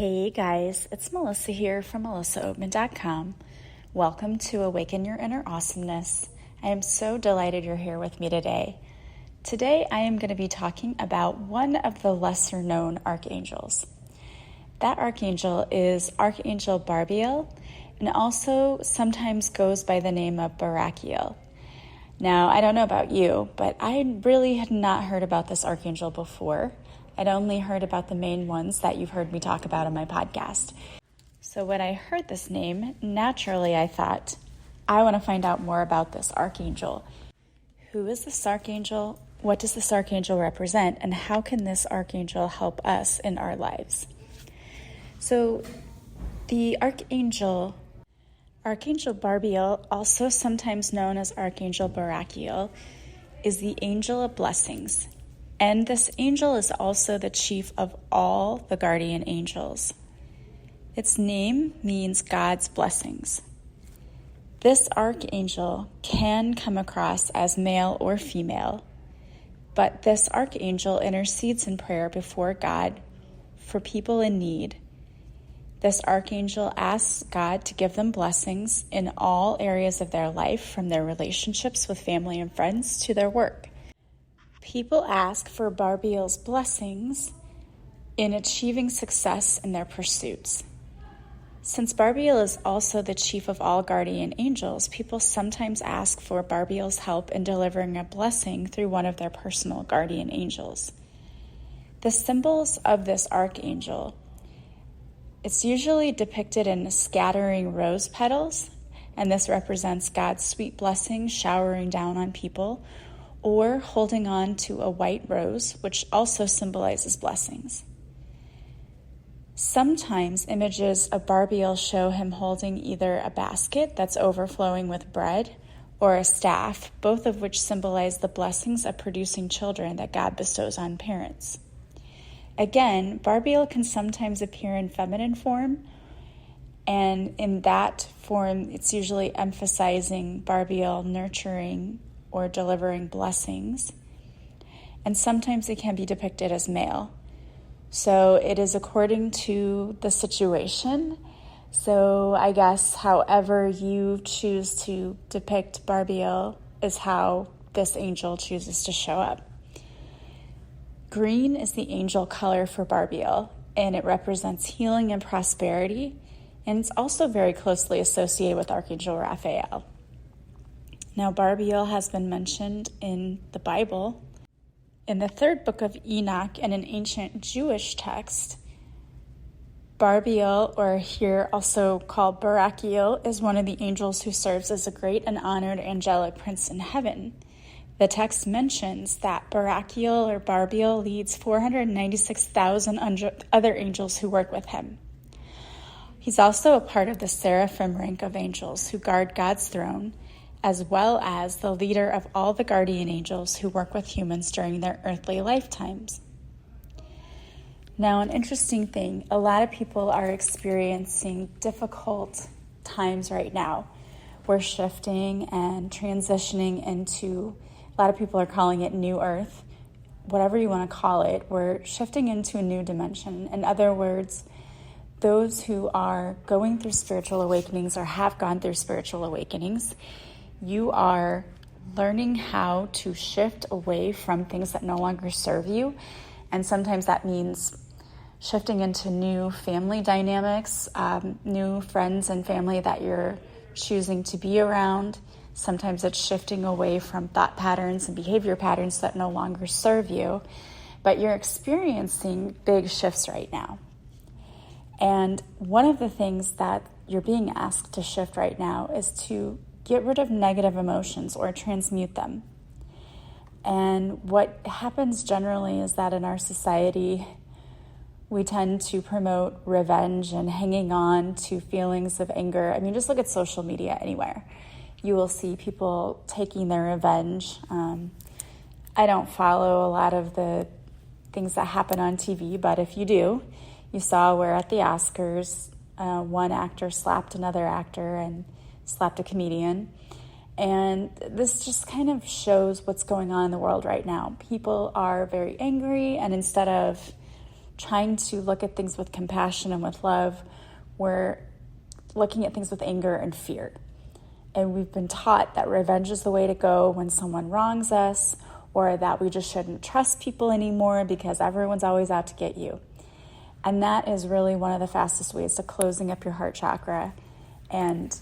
Hey guys, it's Melissa here from melissaoatman.com. Welcome to Awaken Your Inner Awesomeness. I am so delighted you're here with me today. Today I am going to be talking about one of the lesser known archangels. That archangel is Archangel Barbiel and also sometimes goes by the name of Barakiel. Now, I don't know about you, but I really had not heard about this archangel before. I'd only heard about the main ones that you've heard me talk about on my podcast. So when I heard this name, naturally I thought, I want to find out more about this archangel. Who is this archangel? What does this archangel represent? And how can this archangel help us in our lives? So the Archangel Barbiel, also sometimes known as Archangel Barakiel, is the angel of blessings. And this angel is also the chief of all the guardian angels. Its name means God's blessings. This archangel can come across as male or female, but this archangel intercedes in prayer before God for people in need. This archangel asks God to give them blessings in all areas of their life, from their relationships with family and friends to their work. People ask for Barbiel's blessings in achieving success in their pursuits. Since Barbiel is also the chief of all guardian angels, people sometimes ask for Barbiel's help in delivering a blessing through one of their personal guardian angels. The symbols of this archangel, it's usually depicted in scattering rose petals, and this represents God's sweet blessing showering down on people, or holding on to a white rose, which also symbolizes blessings. Sometimes images of Barbiel show him holding either a basket that's overflowing with bread or a staff, both of which symbolize the blessings of producing children that God bestows on parents. Again, Barbiel can sometimes appear in feminine form, and in that form, it's usually emphasizing Barbiel nurturing or delivering blessings, and sometimes it can be depicted as male. So it is according to the situation. So I guess however you choose to depict Barbiel is how this angel chooses to show up. Green is the angel color for Barbiel, and it represents healing and prosperity, and it's also very closely associated with Archangel Raphael. Now, Barbiel has been mentioned in the Bible. In the third book of Enoch, and an ancient Jewish text, Barbiel, or here also called Barakiel, is one of the angels who serves as a great and honored angelic prince in heaven. The text mentions that Barakiel or Barbiel leads 496,000 other angels who work with him. He's also a part of the seraphim rank of angels who guard God's throne, as well as the leader of all the guardian angels who work with humans during their earthly lifetimes. Now, an interesting thing, a lot of people are experiencing difficult times right now. We're shifting and transitioning into, a lot of people are calling it New Earth, whatever you want to call it. We're shifting into a new dimension. In other words, those who are going through spiritual awakenings or have gone through spiritual awakenings, you are learning how to shift away from things that no longer serve you. And sometimes that means shifting into new family dynamics, new friends and family that you're choosing to be around. Sometimes it's shifting away from thought patterns and behavior patterns that no longer serve you. But you're experiencing big shifts right now. And one of the things that you're being asked to shift right now is to get rid of negative emotions or transmute them. And what happens generally is that in our society, we tend to promote revenge and hanging on to feelings of anger. I mean, just look at social media anywhere. You will see people taking their revenge. I don't follow a lot of the things that happen on TV, but if you do, you saw where at the Oscars, one actor slapped another actor and slapped a comedian. And this just kind of shows what's going on in the world right now. People are very angry, and instead of trying to look at things with compassion and with love, we're looking at things with anger and fear. And we've been taught that revenge is the way to go when someone wrongs us, or that we just shouldn't trust people anymore because everyone's always out to get you. And that is really one of the fastest ways to closing up your heart chakra and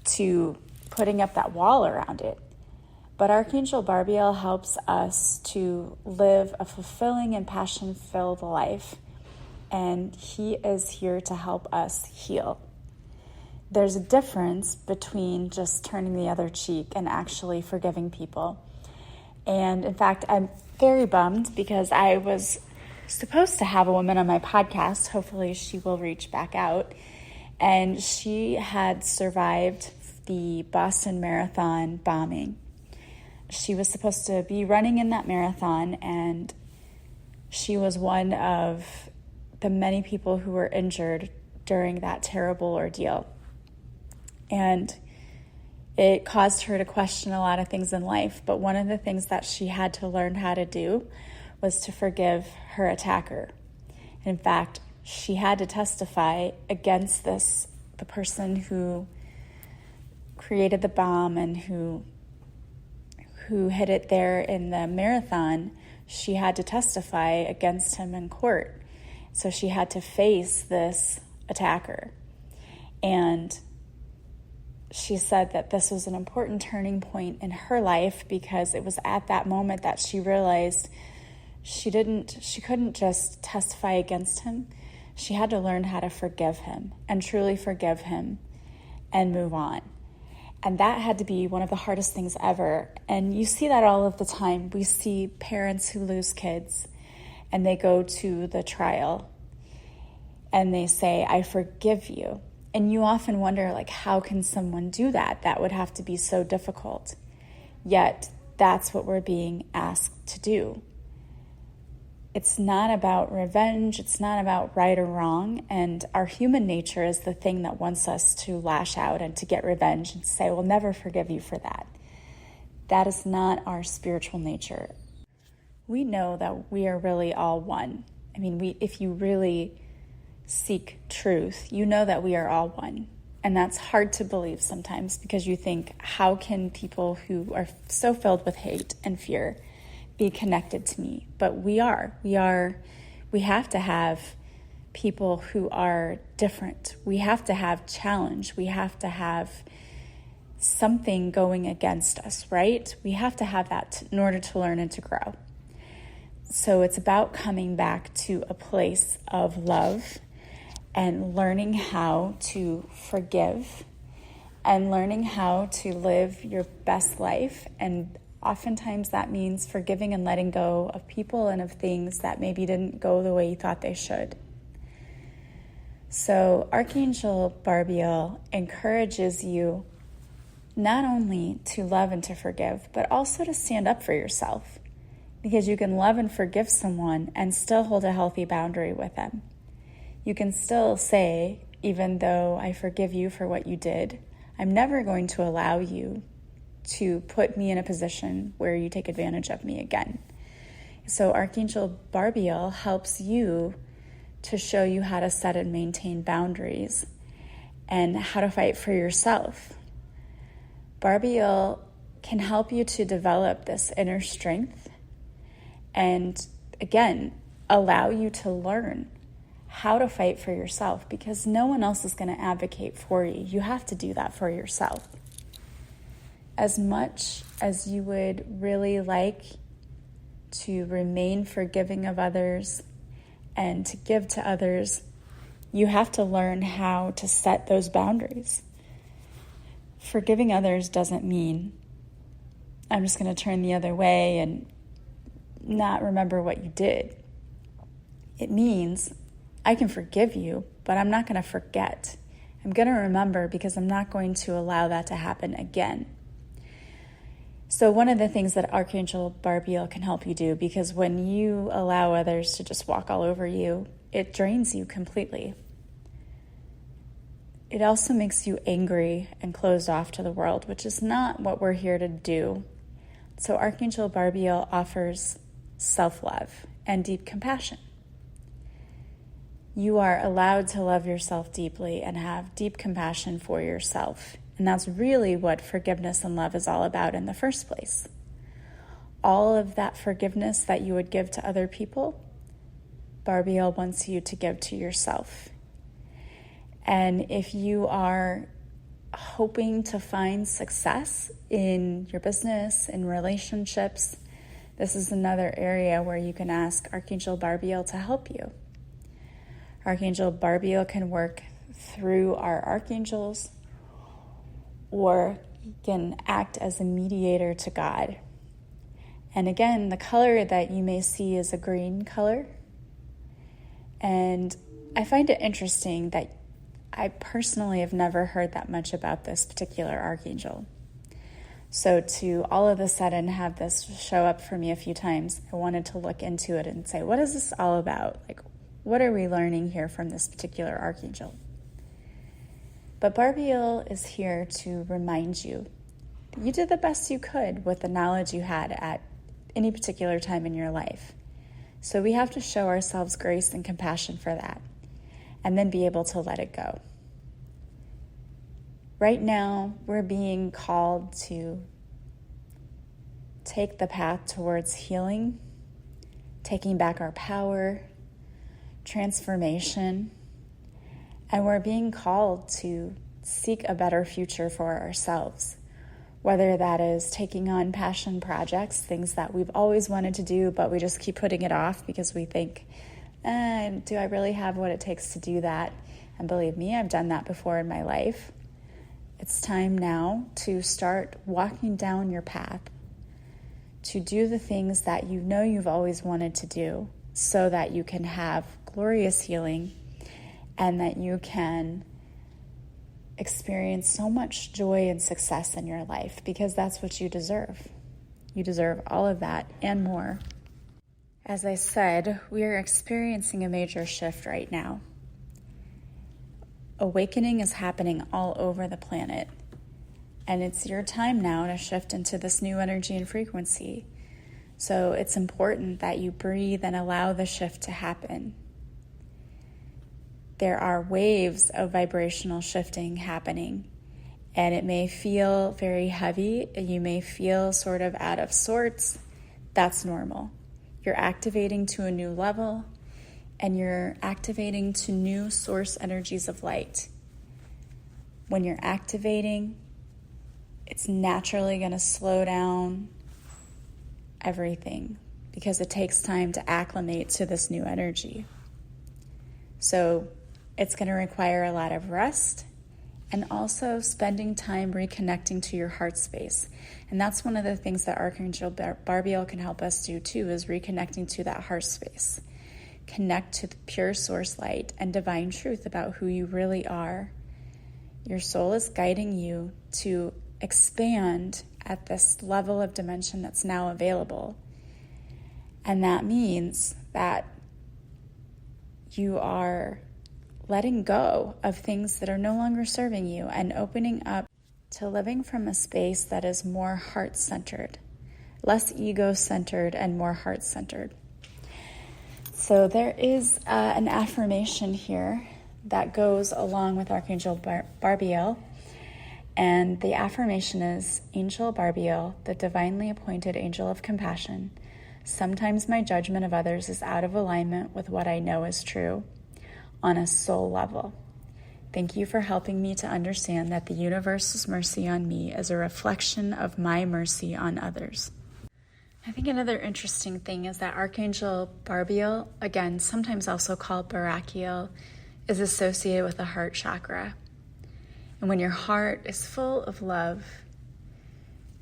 to putting up that wall around it. But Archangel Barbiel helps us to live a fulfilling and passion-filled life, and he is here to help us heal. There's a difference between just turning the other cheek and actually forgiving people. And in fact, I'm very bummed because I was supposed to have a woman on my podcast. Hopefully she will reach back out. And she had survived the Boston Marathon bombing. She was supposed to be running in that marathon, and she was one of the many people who were injured during that terrible ordeal. And it caused her to question a lot of things in life. But one of the things that she had to learn how to do was to forgive her attacker. In fact, she had to testify against the person who created the bomb and who hid it there in the marathon. She had to testify against him in court. So she had to face this attacker. And she said that this was an important turning point in her life because it was at that moment that she realized she couldn't just testify against him. She had to learn how to forgive him and truly forgive him and move on. And that had to be one of the hardest things ever. And you see that all of the time. We see parents who lose kids and they go to the trial and they say, "I forgive you." And you often wonder, like, how can someone do that? That would have to be so difficult. Yet, that's what we're being asked to do. It's not about revenge. It's not about right or wrong. And our human nature is the thing that wants us to lash out and to get revenge and say, "We'll never forgive you for that." That is not our spiritual nature. We know that we are really all one. I mean, if you really seek truth, you know that we are all one. And that's hard to believe sometimes because you think, how can people who are so filled with hate and fear be connected to me? But we have to have people who are different. We have to have challenge. We have to have something going against us, right? We have to have that in order to learn and to grow. So it's about coming back to a place of love and learning how to forgive and learning how to live your best life. And oftentimes that means forgiving and letting go of people and of things that maybe didn't go the way you thought they should. So Archangel Barbiel encourages you not only to love and to forgive, but also to stand up for yourself, because you can love and forgive someone and still hold a healthy boundary with them. You can still say, even though I forgive you for what you did, I'm never going to allow you to put me in a position where you take advantage of me again. So Archangel Barbiel helps you to show you how to set and maintain boundaries and how to fight for yourself. Barbiel can help you to develop this inner strength and, again, allow you to learn how to fight for yourself, because no one else is going to advocate for you. You have to do that for yourself. As much as you would really like to remain forgiving of others and to give to others, you have to learn how to set those boundaries. Forgiving others doesn't mean I'm just going to turn the other way and not remember what you did. It means I can forgive you, but I'm not going to forget. I'm going to remember, because I'm not going to allow that to happen again. So one of the things that Archangel Barbiel can help you do, because when you allow others to just walk all over you, it drains you completely. It also makes you angry and closed off to the world, which is not what we're here to do. So Archangel Barbiel offers self-love and deep compassion. You are allowed to love yourself deeply and have deep compassion for yourself. And that's really what forgiveness and love is all about in the first place. All of that forgiveness that you would give to other people, Barbiel wants you to give to yourself. And if you are hoping to find success in your business, in relationships, this is another area where you can ask Archangel Barbiel to help you. Archangel Barbiel can work through our archangels, or he can act as a mediator to God. And again, the color that you may see is a green color. And I find it interesting that I personally have never heard that much about this particular archangel. So to all of a sudden have this show up for me a few times, I wanted to look into it and say, what is this all about? Like, what are we learning here from this particular archangel? But Barbiel is here to remind you that you did the best you could with the knowledge you had at any particular time in your life. So we have to show ourselves grace and compassion for that, and then be able to let it go. Right now, we're being called to take the path towards healing, taking back our power, transformation, and we're being called to seek a better future for ourselves, whether that is taking on passion projects, things that we've always wanted to do, but we just keep putting it off because we think, do I really have what it takes to do that? And believe me, I've done that before in my life. It's time now to start walking down your path, to do the things that you know you've always wanted to do so that you can have glorious healing and that you can experience so much joy and success in your life, because that's what you deserve. You deserve all of that and more. As I said, we are experiencing a major shift right now. Awakening is happening all over the planet, and it's your time now to shift into this new energy and frequency. So it's important that you breathe and allow the shift to happen. There are waves of vibrational shifting happening, and it may feel very heavy. You may feel sort of out of sorts. That's normal. You're activating to a new level, and you're activating to new source energies of light. When you're activating, it's naturally going to slow down everything because it takes time to acclimate to this new energy. So it's going to require a lot of rest and also spending time reconnecting to your heart space. And that's one of the things that Archangel Barbiel can help us do too, is reconnecting to that heart space. Connect to the pure source light and divine truth about who you really are. Your soul is guiding you to expand at this level of dimension that's now available. And that means that you are letting go of things that are no longer serving you and opening up to living from a space that is more heart-centered, less ego-centered and more heart-centered. So there is an affirmation here that goes along with Archangel Barbiel. And the affirmation is, Angel Barbiel, the divinely appointed angel of compassion. Sometimes my judgment of others is out of alignment with what I know is true on a soul level. Thank you for helping me to understand that the universe's mercy on me is a reflection of my mercy on others. I think another interesting thing is that Archangel Barbiel, again, sometimes also called Barakiel, is associated with the heart chakra. And when your heart is full of love,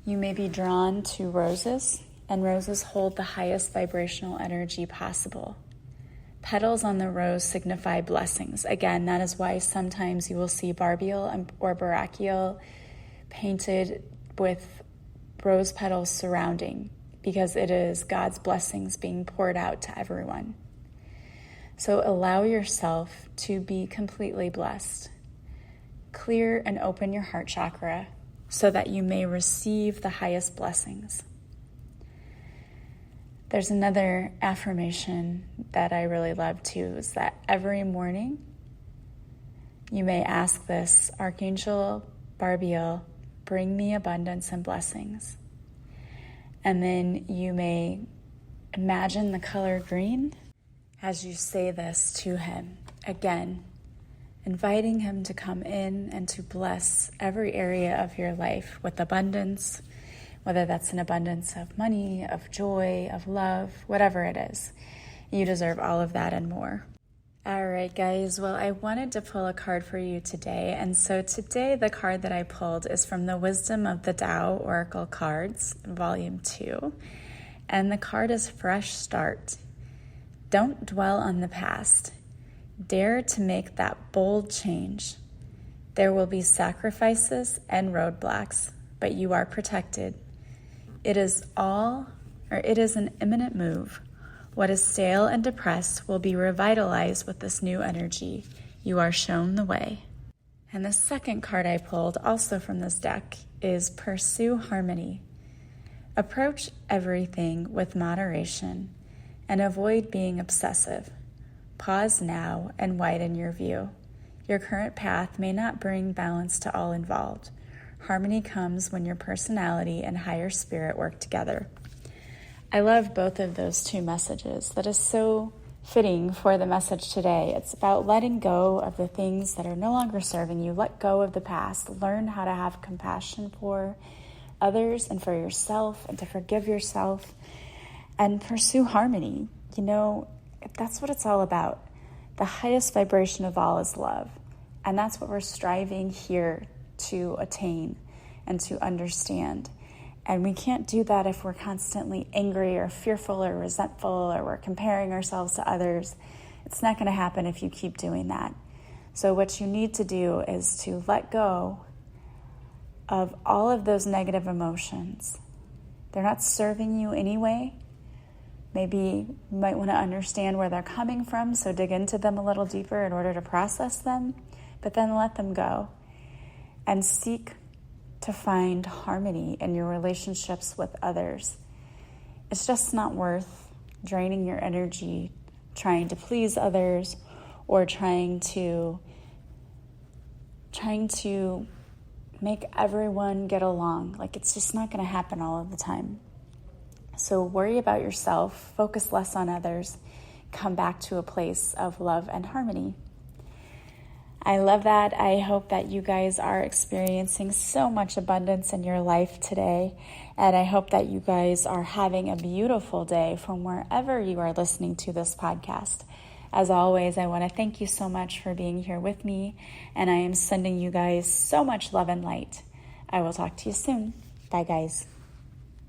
you may be drawn to roses, and roses hold the highest vibrational energy possible. Petals on the rose signify blessings. Again, that is why sometimes you will see Barbiel or Barakiel painted with rose petals surrounding, because it is God's blessings being poured out to everyone. So allow yourself to be completely blessed. Clear and open your heart chakra so that you may receive the highest blessings. There's another affirmation that I really love too, is that every morning you may ask this: Archangel Barbiel, bring me abundance and blessings. And then you may imagine the color green as you say this to him. Again, inviting him to come in and to bless every area of your life with abundance, whether that's an abundance of money, of joy, of love, whatever it is. You deserve all of that and more. All right, guys. Well, I wanted to pull a card for you today. And so today the card that I pulled is from the Wisdom of the Tao Oracle Cards, Volume 2. And the card is Fresh Start. Don't dwell on the past. Dare to make that bold change. There will be sacrifices and roadblocks, but you are protected. It is an imminent move. What is stale and depressed will be revitalized with this new energy. You are shown the way. And the second card I pulled, also from this deck, is Pursue Harmony. Approach everything with moderation and avoid being obsessive. Pause now and widen your view. Your current path may not bring balance to all involved. Harmony comes when your personality and higher spirit work together. I love both of those two messages. That is so fitting for the message today. It's about letting go of the things that are no longer serving you. Let go of the past. Learn how to have compassion for others and for yourself, and to forgive yourself, and pursue harmony. You know, that's what it's all about. The highest vibration of all is love. And that's what we're striving here to attain and to understand. And we can't do that if we're constantly angry or fearful or resentful, or we're comparing ourselves to others. It's not going to happen if you keep doing that. So what you need to do is to let go of all of those negative emotions. They're not serving you anyway. Maybe you might want to understand where they're coming from, so dig into them a little deeper in order to process them, but then let them go and seek to find harmony in your relationships with others. It's just not worth draining your energy trying to please others, or trying to make everyone get along. Like, it's just not going to happen all of the time. So worry about yourself, focus less on others, come back to a place of love and harmony. I love that. I hope that you guys are experiencing so much abundance in your life today. And I hope that you guys are having a beautiful day from wherever you are listening to this podcast. As always, I want to thank you so much for being here with me. And I am sending you guys so much love and light. I will talk to you soon. Bye, guys.